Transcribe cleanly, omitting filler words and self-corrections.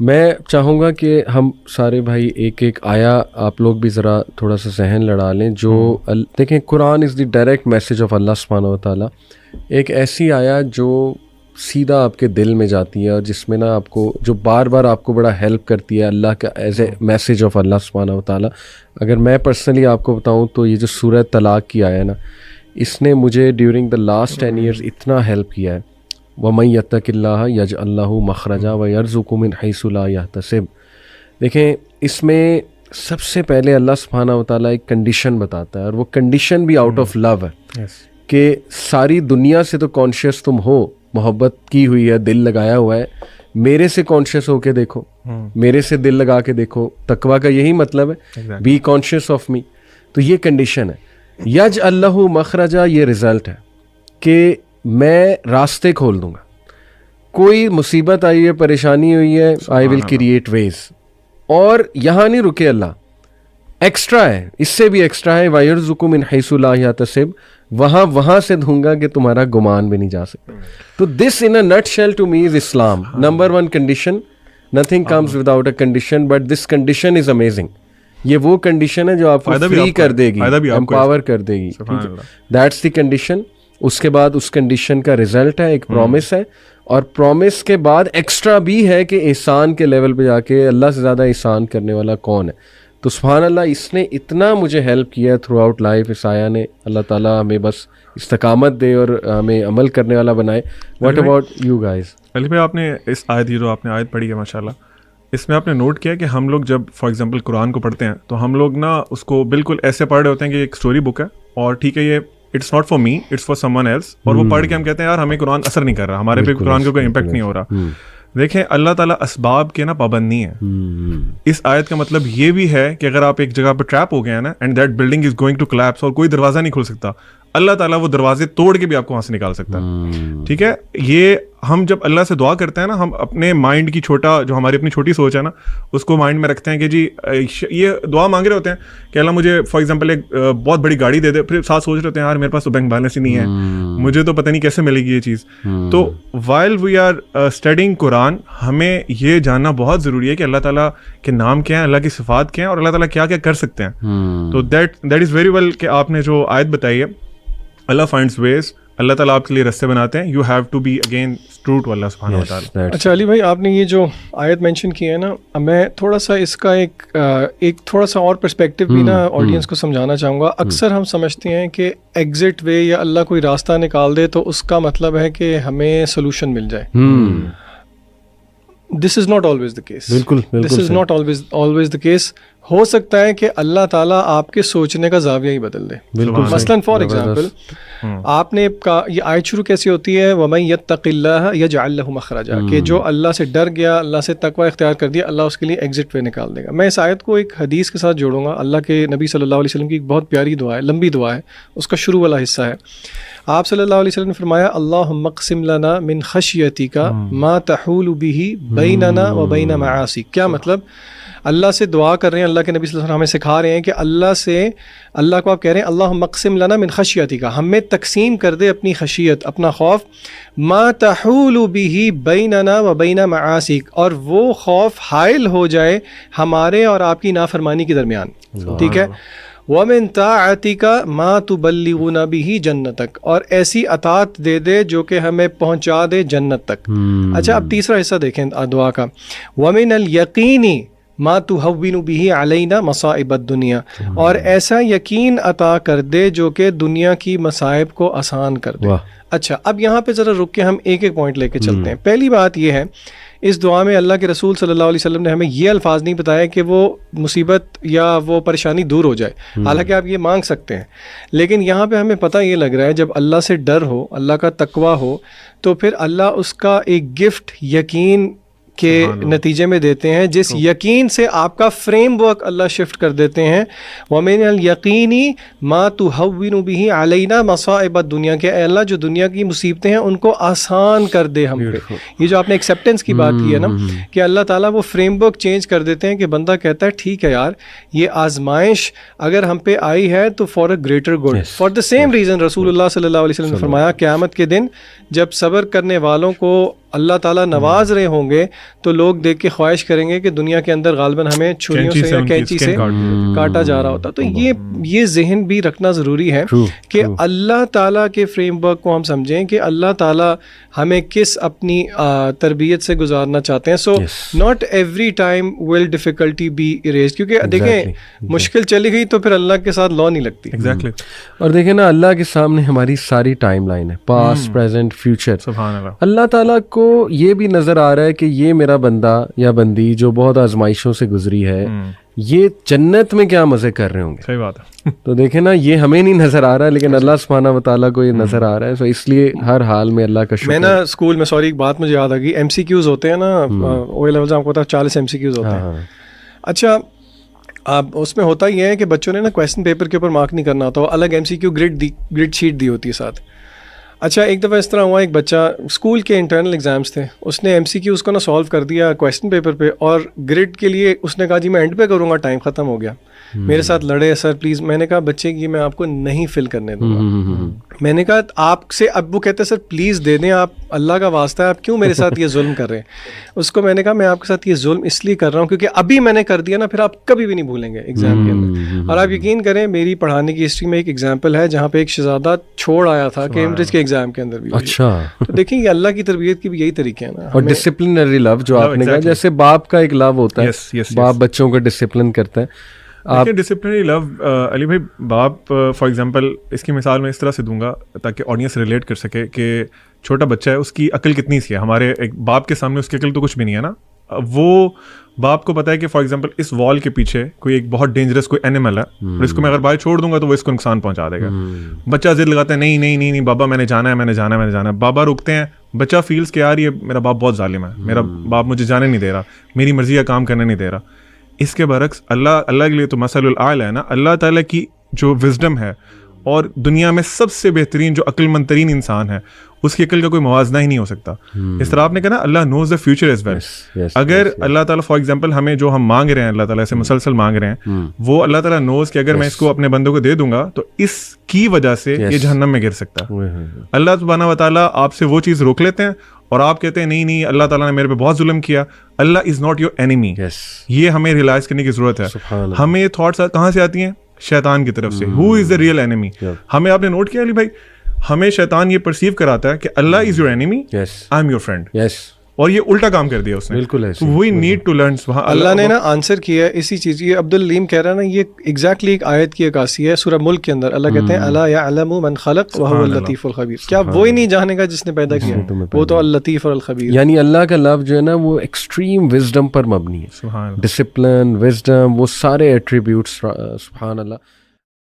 میں چاہوں گا کہ ہم سارے بھائی ایک ایک آیا آپ لوگ بھی ذرا تھوڑا سا ذہن لڑا لیں. جو دیکھیں قرآن از دی ڈائریکٹ میسج آف اللہ سبحانہ و تعالیٰ. ایک ایسی آیا جو سیدھا آپ کے دل میں جاتی ہے اور جس میں نا آپ کو جو بار بار آپ کو بڑا ہیلپ کرتی ہے اللہ کا ایز اے میسج آف اللہ سبحانہ و تعالیٰ. اگر میں پرسنلی آپ کو بتاؤں تو یہ جو سورہ طلاق کی آیا نا, اس نے مجھے ڈیورنگ دا لاسٹ 10 ایئرز اتنا ہیلپ کیا ہے. وَمَن يَتَّقِ اللَّهَ يَجْعَل لَّهُ مَخْرَجًا وَيَرْزُقْهُ مِنْ حَيْثُ لَا يَحْتَسِبُ. دیکھیں اس میں سب سے پہلے اللہ سبحانہ و تعالیٰ ایک کنڈیشن بتاتا ہے, اور وہ کنڈیشن بھی آؤٹ آف لو ہے کہ ساری دنیا سے تو کانشیس تم ہو, محبت کی ہوئی ہے, دل لگایا ہوا ہے, میرے سے کانشیس ہو کے دیکھو, میرے سے دل لگا کے دیکھو. تقویٰ کا یہی مطلب ہے, بی کانشیس آف می. تو یہ کنڈیشن ہے. یجعل لہ مخرجا, یہ رزلٹ ہے کہ میں راستے کھول دوں گا. کوئی مصیبت آئی ہے, پریشانی ہوئی ہے, آئی ول کریٹ ویز. اور یہاں نہیں رکے اللہ, ایکسٹرا ہے, اس سے بھی ایکسٹرا ہے. وَيَرْزُقُ مِنْ حَيْثُ لَا يَحْتَسِبُ, وہاں سے دوں گا کہ تمہارا گمان بھی نہیں جا سکتا. تو this in a nutshell to me is Islam. Number 1 condition, nothing comes without a condition, but this condition is amazing. یہ وہ کنڈیشن ہے جو آپ کو فری کر دے گی, امپاور کر دے گی. That's the condition. اس کے بعد اس کنڈیشن کا رزلٹ ہے, ایک پرومس ہے, اور پرومس کے بعد ایکسٹرا بھی ہے کہ احسان کے لیول پہ جا کے اللہ سے زیادہ احسان کرنے والا کون ہے. تو سبحان اللہ, اس نے اتنا مجھے ہیلپ کیا تھرو آؤٹ لائف اس آیا نے. اللہ تعالیٰ ہمیں بس استقامت دے اور ہمیں عمل کرنے والا بنائے. What about you guys? Ali بھائی, آپ نے اس آیت, یہ جو آپ نے آیت پڑھی ہے ماشاء اللہ, اس میں آپ نے نوٹ کیا کہ ہم لوگ جب فار ایگزامپل قرآن کو پڑھتے ہیں تو ہم لوگ نا اس کو بالکل ایسے پڑھ رہے ہوتے ہیں کہ ایک اسٹوری بک ہے, اور ٹھیک ہے یہ it's not for me, it's for someone else, اور وہ پڑھ کے ہم کہتے ہیں یار ہمیں قرآن اثر نہیں کر رہا, ہمارے پہ قرآن کا کوئی امپیکٹ نہیں ہو رہا. دیکھیں اللہ تعالیٰ اسباب کے نا پابند نہیں ہے. اس آیت کا مطلب یہ بھی ہے کہ اگر آپ ایک جگہ پہ ٹریپ ہو گئے ہیں نا, and that building is going to collapse, اور کوئی دروازہ نہیں کھل سکتا, اللہ تعالیٰ وہ دروازے توڑ کے بھی آپ کو وہاں سے نکال سکتا ہے. ٹھیک ہے, یہ ہم جب اللہ سے دعا کرتے ہیں نا, ہم اپنے مائنڈ کی چھوٹا, جو ہماری اپنی چھوٹی سوچ ہے نا, اس کو مائنڈ میں رکھتے ہیں کہ جی یہ دعا مانگ رہے ہوتے ہیں کہ اللہ مجھے فار ایگزامپل ایک بہت بڑی گاڑی دے دے, پھر ساتھ سوچ رہے ہوتے ہیں یار میرے پاس تو بینک بیلنس ہی نہیں ہے, مجھے تو پتہ نہیں کیسے ملے گی یہ چیز. تو وائل وی آر اسٹڈیئنگ قرآن, ہمیں یہ جاننا بہت ضروری ہے کہ اللہ تعالیٰ کے نام کیا ہیں, اللہ کی صفات کیا ہیں, اور اللہ تعالیٰ کیا کیا کر سکتے ہیں. تو دیٹ از ویری ویل کہ آپ نے جو آیت بتائی ہے, اللہ فائنڈز ویز, اللہ تعالیٰ آپ کے لیے رستے بناتے ہیں. You have to be again true to اللہ سبحانہ و تعالیٰ. اچھا علی بھائی, آپ نے یہ جو آیت مینشن کی ہے نا, میں تھوڑا سا اس کا ایک تھوڑا سا اور پرسپیکٹیو بھی نا آڈینس کو سمجھانا چاہوں گا. اکثر ہم سمجھتے ہیں کہ ایگزٹ وے یا اللہ کوئی راستہ نکال دے تو اس کا مطلب ہے کہ ہمیں سولوشن مل جائے. This is not always the case. This is not always the case. ہو سکتا ہے کہ اللہ تعالیٰ آپ کے سوچنے کا زاویہ ہی بدل دے. مثلاً فار ایگزامپل, آپ نے یہ آیت شروع کیسی ہوتی ہے, وَمَن يَتَّقِ اللَّهَ يَجْعَل لَهُ مَخْرَجًا, کہ جو اللہ سے ڈر گیا, اللہ سے تقوی اختیار کر دیا, اللہ اس کے لیے ایگزٹ وے نکال دے گا. میں اس آیت کو ایک حدیث کے ساتھ جوڑوں گا. اللہ کے نبی صلی اللہ علیہ وسلم کی ایک بہت پیاری دعا ہے, لمبی دعا ہے, اس کا شروع والا حصہ ہے. آپ صلی اللہ علیہ وسلم نے فرمایا, اللہم اقسم لنا من خشیتک ما تحول به بیننا و بین معاصیک. کیا مطلب؟ اللہ سے دعا کر رہے ہیں, اللہ کے نبی صلی اللہ علیہ وسلم ہمیں سکھا رہے ہیں کہ اللہ کو آپ کہہ رہے ہیں اللہم اقسم لنا من خشیتک, ہمیں تقسیم کر دے اپنی خشیت, اپنا خوف, ما تحول به بیننا و بین معاصیک, اور وہ خوف حائل ہو جائے ہمارے اور آپ کی نافرمانی کے درمیان. ٹھیک ہے, وَمِن طَاعَتِكَ مَا تُبَلِّغُنَا بِهِ جَنَّتَكَ, اور ایسی اطاعت دے دے جو کہ ہمیں پہنچا دے جنت تک. اچھا, اب تیسرا حصہ دیکھیں دعا کا, وَمِنَ الْيَقِينِ مَا تُهَوِّنُ بِهِ عَلَيْنَا مَصَائِبَ الدُّنْيَا, اور ایسا یقین عطا کر دے جو کہ دنیا کی مصائب کو آسان کر دے. اچھا, اب یہاں پہ ذرا رک کے ہم ایک ایک پوائنٹ لے کے چلتے ہیں. پہلی بات یہ ہے, اس دعا میں اللہ کے رسول صلی اللہ علیہ وسلم نے ہمیں یہ الفاظ نہیں بتایا کہ وہ مصیبت یا وہ پریشانی دور ہو جائے, حالانکہ آپ یہ مانگ سکتے ہیں, لیکن یہاں پہ ہمیں پتہ یہ لگ رہا ہے جب اللہ سے ڈر ہو, اللہ کا تقوی ہو, تو پھر اللہ اس کا ایک گفٹ یقین کے نتیجے میں دیتے ہیں, جس یقین سے آپ کا فریم ورک اللہ شفٹ کر دیتے ہیں. وَمِنَ الْيَقِينِ مَا تُهَوِّنُ بِهِ عَلَيْنَا مَصَائِبَ الدُّنْيَا, کہ اے اللہ جو دنیا کی مصیبتیں ہیں ان کو آسان کر دے ہم پہ. یہ جو آپ نے ایکسیپٹنس کی بات کی ہے نا, کہ اللہ تعالیٰ وہ فریم ورک چینج کر دیتے ہیں کہ بندہ کہتا ہے ٹھیک ہے یار, یہ آزمائش اگر ہم پہ آئی ہے تو for a greater good. For the same reason رسول اللہ صلی اللہ علیہ وسلم نے فرمایا, قیامت کے دن جب صبر کرنے والوں کو اللہ تعالیٰ نواز رہے ہوں گے تو لوگ دیکھ کے خواہش کریں گے کہ دنیا کے اندر غالباً ہمیں چھریوں سے یا کینچی سے کاٹا جا رہا ہوتا. تو یہ ذہن بھی رکھنا ضروری ہے کہ اللہ تعالیٰ کے فریم ورک کو ہم سمجھیں کہ اللہ تعالیٰ ہمیں کس اپنی تربیت سے گزارنا چاہتے ہیں. So not every time will difficulty be arise, کیونکہ دیکھیں مشکل چلی گئی تو پھر اللہ کے ساتھ لا نہیں لگتی. ایگزیکٹلی. اور دیکھیں نا اللہ کے سامنے ہماری ساری ٹائم لائن ہے, پاسٹ پریزنٹ فیوچر. سبحان اللہ. اللہ تعالیٰ کو یہ بھی نظر آ رہا ہے کہ یہ میرا بندہ یا بندی جو بہت آزمائشوں سے گزری ہے, یہ جنت میں کیا مزے کر رہے ہوں گے. صحیح بات ہے. تو دیکھیں نا یہ ہمیں نہیں نظر آ رہا ہے لیکن اللہ سبحانہ و تعالیٰ کو یہ نظر آ رہا ہے. سو اس لیے ہر حال میں اللہ کا شکر. میں نا اسکول میں سوری ایک بات مجھے یاد آ گئی, ایم سی کیوز ہوتے ہیں نا او لیول آپ کو پتا 40 ایم سی کیوز ہوتے ہیں. اچھا اب اس میں ہوتا یہ ہے کہ بچوں نے نا کویشچن پیپر کے اوپر مارک نہیں کرنا ہوتا, الگ M C Q grade sheet دی ہوتی ہے ساتھ. اچھا ایک دفعہ اس طرح ہوا, ایک بچہ اسکول کے انٹرنل ایگزامس تھے, اس نے ایم سی کیو اس کو نا سالو کر دیا کویشچن پیپر پہ, اور گریڈ کے لیے اس نے کہا جی میں اینڈ پہ کروں گا, ٹائم ختم ہو گیا. میرے ساتھ لڑے سر پلیز. میں نے کہا بچے کی میں آپ کو نہیں فل کرنے دوں گا. میں نے کہا آپ سے, اب وہ کہتے ہیں سر پلیز دے دیں, آپ اللہ کا واسطہ ہے آپ کیوں میرے ساتھ یہ ظلم کر رہے ہیں. اس کو میں نے کہا میں آپ کے ساتھ یہ ظلم اس لیے کر رہا ہوں کیونکہ ابھی میں نے کر دیا نا, پھر آپ کبھی بھی نہیں بھولیں گے ایگزام کے اندر. اور آپ یقین کریں میری پڑھانے کی ہسٹری میں ایک ایگزامپل ہے جہاں پہ ایک شہزادہ چھوڑ آیا تھا کیمبرج کے ایگزام کے اندر بھی. اچھا تو دیکھیں یہ اللہ کی تربیت کی بھی یہی طریقے ہیں نا. اور ڈسپلنری لو جو آپ نے کہا, جیسے باپ کا ایک لو ہوتا ہے, باپ بچوں کو ڈسپلن کرتا ہے. ڈسپلنری لو علی بھائی, باپ فار ایگزامپل اس کی مثال میں اس طرح سے دوں گا تاکہ آڈینس ریلیٹ کر سکے کہ چھوٹا بچہ ہے, اس کی عقل کتنی سی ہے. ہمارے ایک باپ کے سامنے اس کی عقل تو کچھ بھی نہیں ہے نا. وہ باپ کو پتا ہے کہ فار ایگزامپل اس وال کے پیچھے کوئی ایک بہت ڈینجرس کوئی اینیمل ہے, اور اس کو میں اگر باہر چھوڑ دوں گا تو وہ اس کو نقصان پہنچا دے گا. بچہ ضد لگاتا ہے نہیں نہیں نہیں نہیں بابا میں نے جانا ہے میں نے جانا ہے میں نے جانا ہے. بابا روکتے ہیں, بچہ فیلز کہ یار یہ میرا باپ بہت ظالم ہے, میرا باپ مجھے جانے نہیں دے رہا, میری مرضی کا کام کرنے نہیں دے رہا. اس کے برعکس اللہ کے لیے تو مثل الاعلی ہے نا. اللہ تعالیٰ کی جو وزڈم ہے, اور دنیا میں سب سے بہترین جو عقل مند ترین انسان ہے, اس کی عقل کا کوئی موازنہ ہی نہیں ہو سکتا. اس طرح آپ نے کہا نا اللہ نوز دا فیوچر ایز ویل. اگر اللہ تعالیٰ فار ایگزامپل ہمیں جو ہم مانگ رہے ہیں اللہ تعالیٰ سے مسلسل مانگ رہے ہیں, وہ اللہ تعالیٰ نوز کہ اگر میں اس کو اپنے بندوں کو دے دوں گا تو اس کی وجہ سے یہ جہنم میں گر سکتا ہے. اللہ سبحانہ و تعالیٰ آپ سے وہ چیز روک لیتے ہیں اور آپ کہتے ہیں نہیں نہیں اللہ تعالیٰ نے میرے پہ بہت ظلم کیا. اللہ از ناٹ یور اینیمی. یہ ہمیں ریئلائز کرنے کی ضرورت ہے. ہمیں یہ تھاٹس کہاں سے آتی ہیں؟ شیطان کی طرف سے. ہو از دا ریئل اینیمی. ہمیں آپ نے نوٹ کیا علی بھائی, ہمیں شیطان یہ پرسیو کراتا ہے کہ Allah is your enemy, I am your friend. اور یہ الٹا کام کر دیا اس نے. بالکل we need to learn. Allah نے نا آنسر کیا ہے اسی چیز. یہ عبد العلیم کہہ رہا ہے نا, یہ ایگزیکٹلی ایک آیت کی عکاسی ہے سورہ ملک کے اندر. اللہ کہتے ہیں الا یعلم من خلق وهو اللطیف الخبیر. کیا وہی نہیں جانے گا جس نے پیدا کیا؟ وہ تو اللطیف اور الخبیر. یعنی اللہ کا لفظ جو ہے نا وہ ایکسٹریم وزڈم پر مبنی ہے. ڈسپلن, وزڈم, وہ سارے ایٹریبیوٹس. سبحان اللہ.